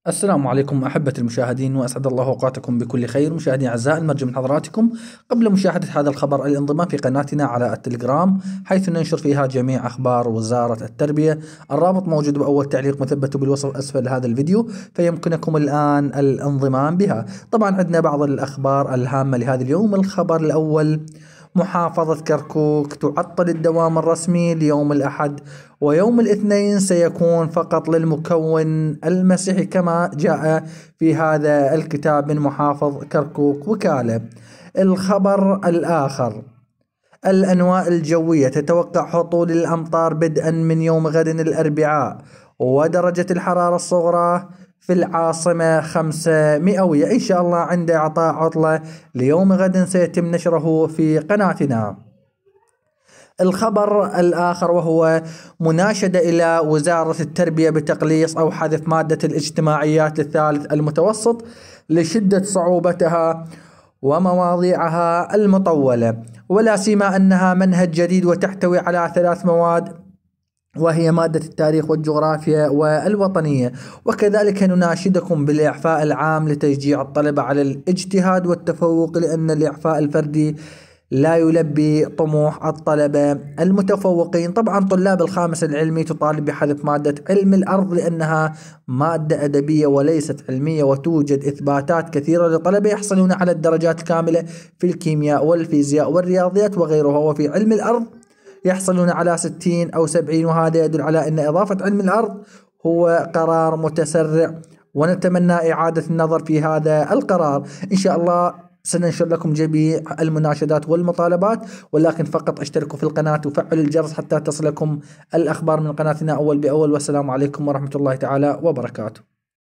السلام عليكم أحبة المشاهدين، وأسعد الله أوقاتكم بكل خير. مشاهدينا الأعزاء، نرجو من حضراتكم قبل مشاهدة هذا الخبر الانضمام في قناتنا على التليجرام، حيث ننشر فيها جميع أخبار وزارة التربية. الرابط موجود بأول تعليق مثبت بالوصف أسفل هذا الفيديو، فيمكنكم الآن الانضمام بها. طبعا عندنا بعض الأخبار الهامة لهذا اليوم. الخبر الأول: محافظة كركوك تعطل الدوام الرسمي ليوم الأحد، ويوم الاثنين سيكون فقط للمكون المسيحي كما جاء في هذا الكتاب من محافظ كركوك وكالة. الخبر الآخر: الأنواء الجوية تتوقع هطول الأمطار بدءا من يوم غد الأربعاء، ودرجة الحرارة الصغرى في العاصمة 5 مئوية. إن شاء الله عند إعطاء عطلة ليوم غد سيتم نشره في قناتنا. الخبر الآخر وهو مناشدة إلى وزارة التربية بتقليص أو حذف مادة الاجتماعيات للثالث المتوسط لشدة صعوبتها ومواضيعها المطولة، ولا سيما أنها منهج جديد وتحتوي على 3 مواد، وهي مادة التاريخ والجغرافيا والوطنية. وكذلك نناشدكم بالإعفاء العام لتشجيع الطلبة على الاجتهاد والتفوق، لأن الإعفاء الفردي لا يلبي طموح الطلبة المتفوقين. طبعا طلاب الخامس العلمي تطالب بحذف مادة علم الأرض لأنها مادة أدبية وليست علمية، وتوجد إثباتات كثيرة لطلبة يحصلون على الدرجات الكاملة في الكيمياء والفيزياء والرياضيات وغيرها، وفي علم الأرض يحصلون على 60 أو 70، وهذا يدل على أن إضافة علم الأرض هو قرار متسرع، ونتمنى إعادة النظر في هذا القرار. إن شاء الله سننشر لكم جميع المناشدات والمطالبات، ولكن فقط اشتركوا في القناة وفعلوا الجرس حتى تصلكم الأخبار من قناتنا أول بأول. والسلام عليكم ورحمة الله تعالى وبركاته.